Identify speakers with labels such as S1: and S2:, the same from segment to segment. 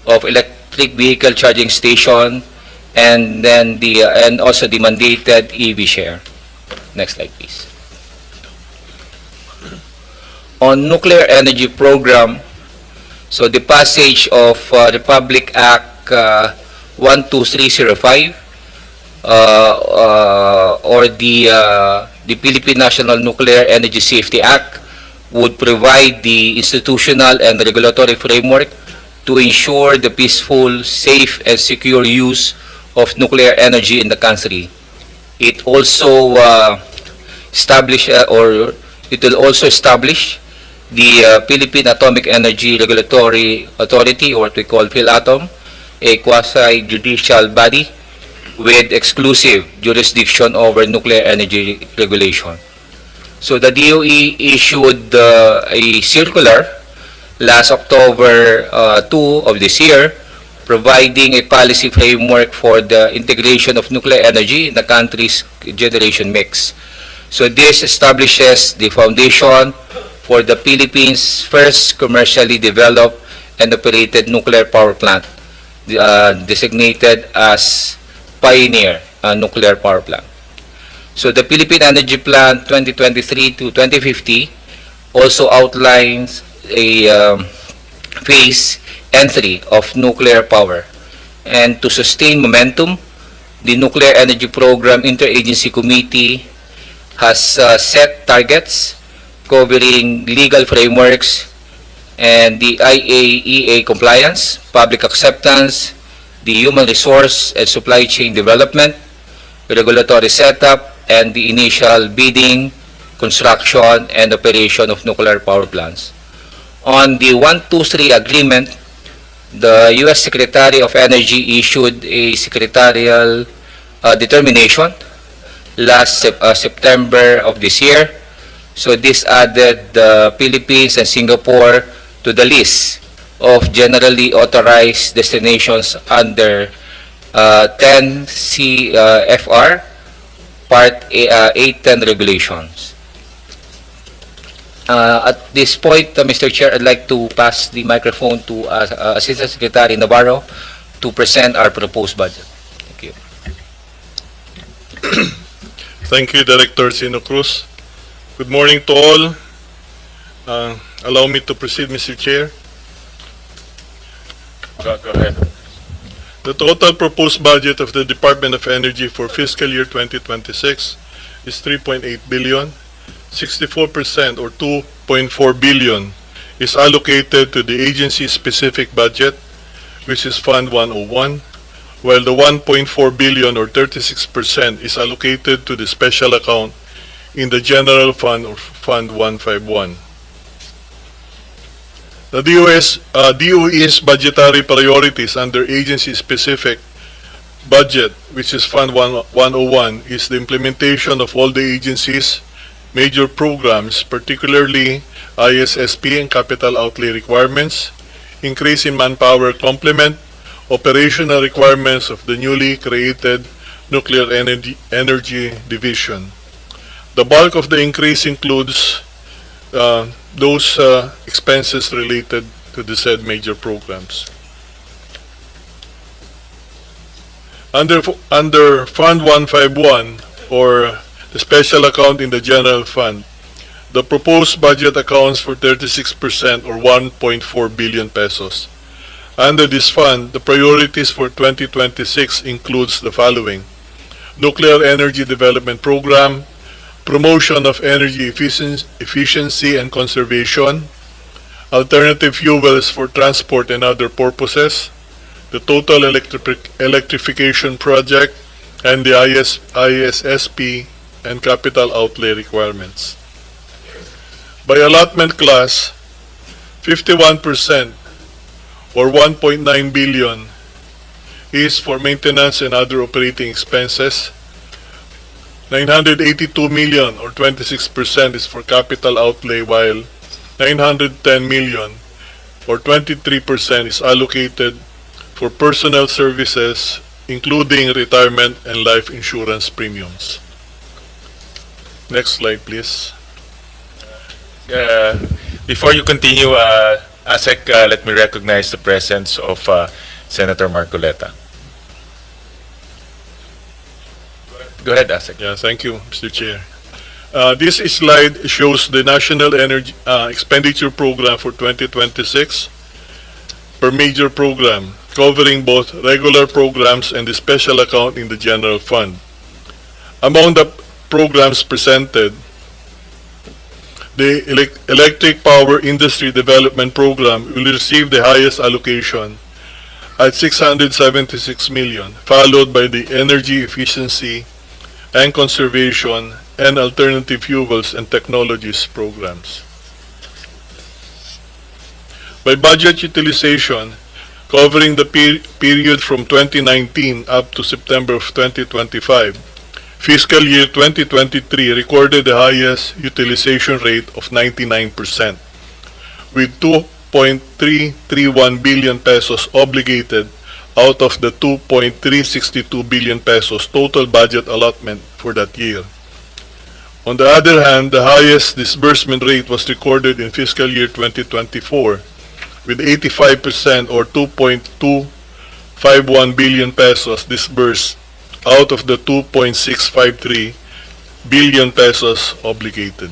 S1: of electric vehicle charging station, and then and also the mandated EV share. Next slide, please. On nuclear energy program, so the passage of Republic Act 12305 or the Philippine National Nuclear Energy Safety Act would provide the institutional and regulatory framework to ensure the peaceful, safe, and secure use of nuclear energy in the country. It also it will also establish the Philippine Atomic Energy Regulatory Authority, or what we call PhilAtom, a quasi-judicial body with exclusive jurisdiction over nuclear energy regulation. So the DOE issued a circular last October 2 of this year, providing a policy framework for the integration of nuclear energy in the country's generation mix. So this establishes the foundation for the Philippines' first commercially developed and operated nuclear power plant, designated as Pioneer Nuclear Power Plant. So the Philippine Energy Plan 2023 to 2050 also outlines a phase entry of nuclear power. And to sustain momentum, the Nuclear Energy Program Interagency Committee has set targets covering legal frameworks and the IAEA compliance, public acceptance, the human resource and supply chain development, regulatory setup, and the initial bidding, construction, and operation of nuclear power plants. On the 123 agreement, the U.S. Secretary of Energy issued a secretarial determination last September of this year. So this added the Philippines and Singapore to the list of generally authorized destinations under 10 CFR Part 810 regulations. At this point, Mr. Chair, I'd like to pass the microphone to Assistant Secretary Navarro to present our proposed budget. Thank you.
S2: Thank you, Director Sino Cruz. Good morning to all. Allow me to proceed, Mr. Chair. Go ahead. The total proposed budget of the Department of Energy for fiscal year 2026 is 3.8 billion. 64% or 2.4 billion is allocated to the agency-specific budget, which is Fund 101, while the 1.4 billion or 36% is allocated to the special account in the General Fund or Fund 151. The DOE's budgetary priorities under agency-specific budget, which is Fund 101, is the implementation of all the agencies' major programs, particularly ISSP and capital outlay requirements, increase in manpower complement, operational requirements of the newly created Nuclear Energy Division. The bulk of the increase includes those expenses related to the said major programs. Under Fund 151, or the special account in the general fund, the proposed budget accounts for 36% or 1.4 billion pesos. Under this fund, the priorities for 2026 includes the following: Nuclear Energy Development Program, promotion of energy efficiency and conservation, alternative fuels for transport and other purposes, the total electrification project, and the ISSP and capital outlay requirements. By allotment class, 51% or 1.9 billion is for maintenance and other operating expenses. 982 million or 26% is for capital outlay, while 910 million or 23% is allocated for personnel services, including retirement and life insurance premiums. Next slide, please.
S3: Before you continue, ASEC, let me recognize the presence of Senator Marcoleta. Go ahead, ASEC.
S2: Yeah, thank you, Mr. Chair. This slide shows the National Energy Expenditure Program for 2026 per major program, covering both regular programs and the special account in the general fund. Among the programs presented, the Electric Power Industry Development Program will receive the highest allocation at 676 million, followed by the Energy Efficiency and Conservation and Alternative Fuels and Technologies programs. By budget utilization, covering the period from 2019 up to September of 2025, fiscal year 2023 recorded the highest utilization rate of 99%, with 2.331 billion pesos obligated out of the 2.362 billion pesos total budget allotment for that year. On the other hand, the highest disbursement rate was recorded in fiscal year 2024, with 85% or 2.251 billion pesos disbursed out of the 2.653 billion pesos obligated.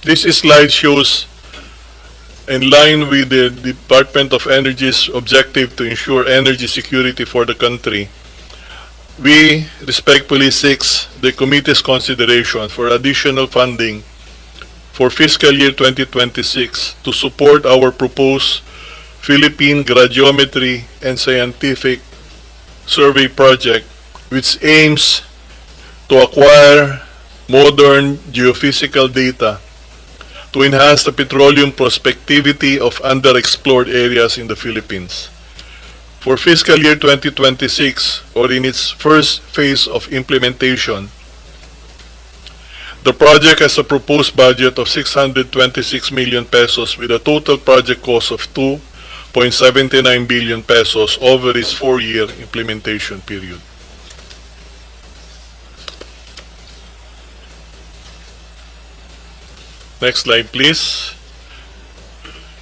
S2: This slide shows, in line with the Department of Energy's objective to ensure energy security for the country, we respectfully seek the committee's consideration for additional funding for fiscal year 2026 to support our proposed Philippine Gradiometry and Scientific Survey project, which aims to acquire modern geophysical data to enhance the petroleum prospectivity of underexplored areas in the Philippines. For fiscal year 2026, or in its first phase of implementation, the project has a proposed budget of 626 million pesos with a total project cost of 2.79 billion pesos over its 4-year implementation period. Next slide, please.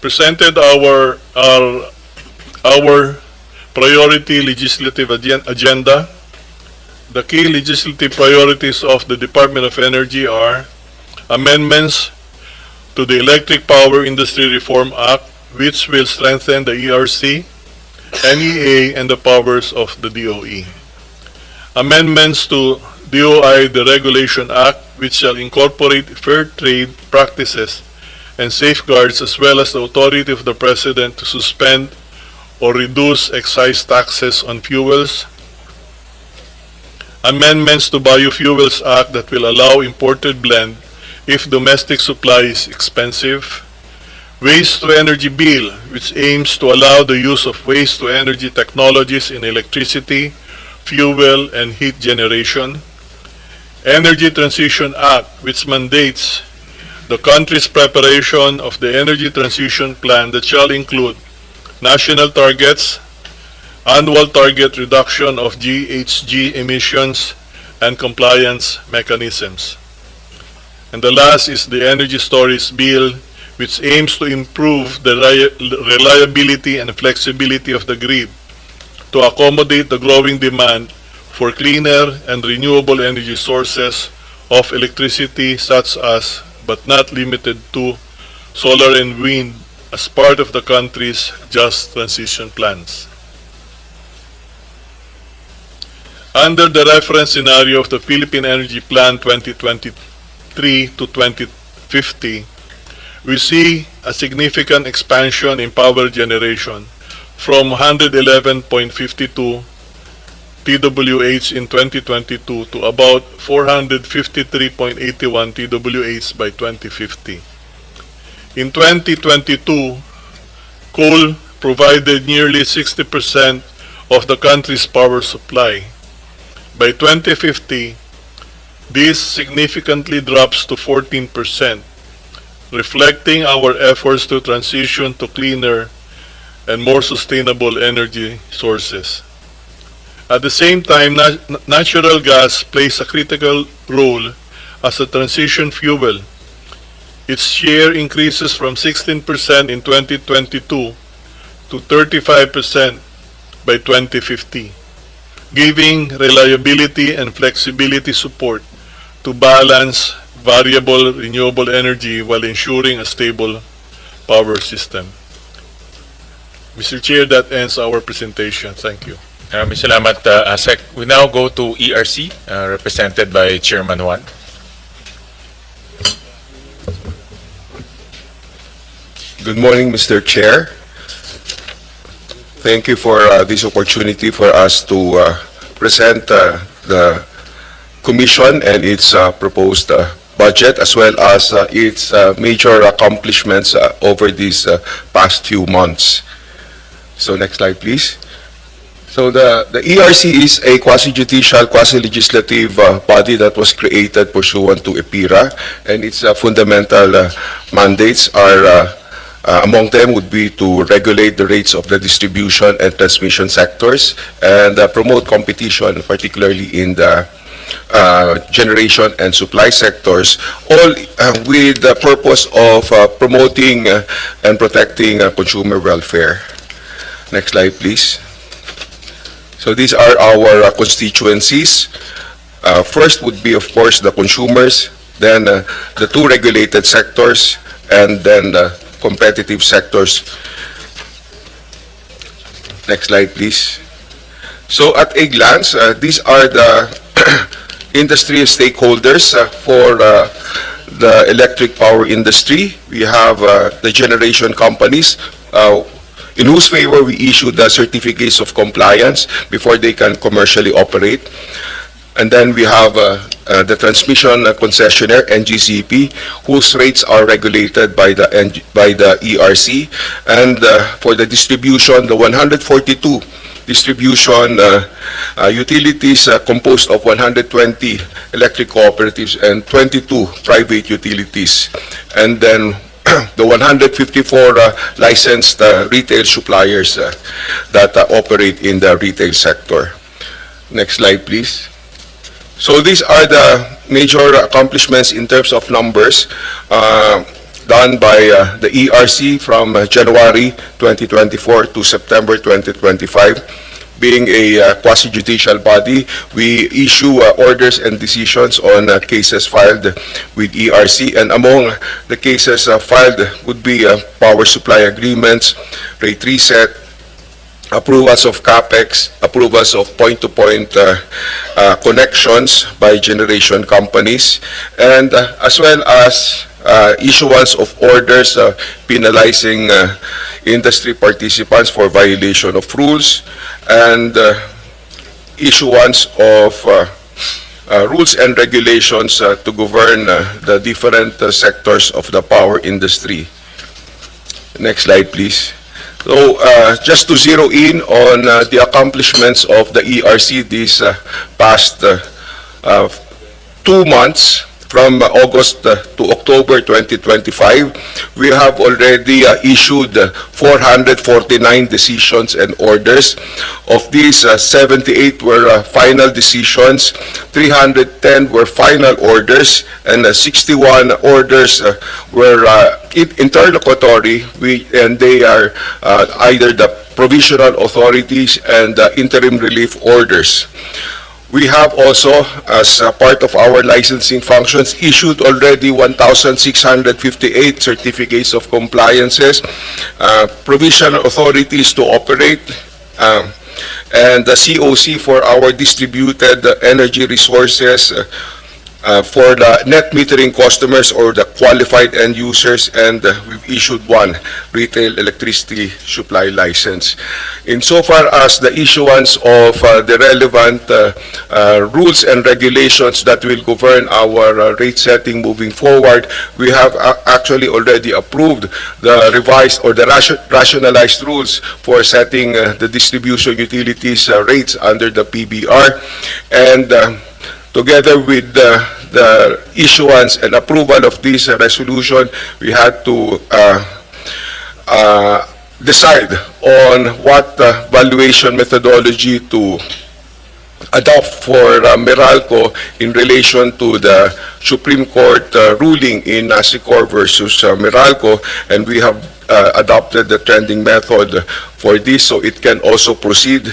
S2: Presented our priority legislative agenda. The key legislative priorities of the Department of Energy are amendments to the Electric Power Industry Reform Act, which will strengthen the ERC, NEA, and the powers of the DOE. Amendments to DOI Deregulation Act, which shall incorporate fair trade practices and safeguards, as well as the authority of the President to suspend or reduce excise taxes on fuels. Amendments to Biofuels Act that will allow imported blend if domestic supply is expensive. Waste-to-Energy Bill, which aims to allow the use of waste-to-energy technologies in electricity, fuel, and heat generation. Energy Transition Act, which mandates the country's preparation of the energy transition plan that shall include national targets, annual target reduction of GHG emissions, and compliance mechanisms. And the last is the Energy Storage Bill, which aims to improve the reliability and flexibility of the grid to accommodate the growing demand for cleaner and renewable energy sources of electricity, such as, but not limited to, solar and wind as part of the country's just transition plans. Under the reference scenario of the Philippine Energy Plan 2023 to 2050, we see a significant expansion in power generation from 111.52 TWH in 2022 to about 453.81 TWH by 2050. In 2022, coal provided nearly 60% of the country's power supply. By 2050, this significantly drops to 14%, reflecting our efforts to transition to cleaner and more sustainable energy sources. At the same time, natural gas plays a critical role as a transition fuel. Its share increases from 16% in 2022 to 35% by 2050, giving reliability and flexibility support to balance variable renewable energy while ensuring a stable power system. Mr. Chair, that ends our presentation. Thank you.
S3: Maraming salamat, Asek. We now go to ERC, represented by Chairman Juan.
S4: Good morning, Mr. Chair. Thank you for this opportunity for us to present the Commission and its proposed budget, as well as its major accomplishments over these past few months. So next slide, please. So the ERC is a quasi-judicial, quasi-legislative body that was created pursuant to EPIRA, and its fundamental mandates are, among them would be to regulate the rates of the distribution and transmission sectors and promote competition, particularly in the generation and supply sectors, all with the purpose of promoting and protecting consumer welfare. Next slide, please. So these are our constituencies. First would be, of course, the consumers, then the two regulated sectors, and then the competitive sectors. Next slide, please. So at a glance, these are the industry stakeholders for the electric power industry. We have the generation companies, in whose favor we issue the certificates of compliance before they can commercially operate. And then we have the transmission concessionaire, NGCP, whose rates are regulated by the ERC. And for the distribution, the 142 distribution utilities composed of 120 electric cooperatives and 22 private utilities. And then the 154 licensed retail suppliers that operate in the retail sector. Next slide, please. So these are the major accomplishments in terms of numbers done by the ERC from January 2024 to September 2025. Being a quasi-judicial body, we issue orders and decisions on cases filed with ERC, and among the cases filed would be power supply agreements, rate reset, approvals of CAPEX, approvals of point-to-point connections by generation companies, and as well as issuance of orders penalizing industry participants for violation of rules, and issuance of rules and regulations to govern the different sectors of the power industry. Next slide, please. So just to zero in on the accomplishments of the ERC these past 2 months, from August to October 2025, we have already issued 449 decisions and orders. Of these, 78 were final decisions, 310 were final orders, and 61 orders were interlocutory, and they are either the provisional authorities and interim relief orders. We have also, as part of our licensing functions, issued already 1,658 certificates of compliances, provisional authorities to operate, and the COC for our distributed energy resources for the net metering customers or the qualified end users, and we've issued 1 retail electricity supply license. Insofar as the issuance of the relevant rules and regulations that will govern our rate setting moving forward, we have actually already approved the revised or the rationalized rules for setting the distribution utilities rates under the PBR, and together with the issuance and approval of this resolution, we had to decide on what valuation methodology to adopt for Meralco in relation to the Supreme Court ruling in Nasicor versus Meralco, and we have adopted the trending method for this, so it can also proceed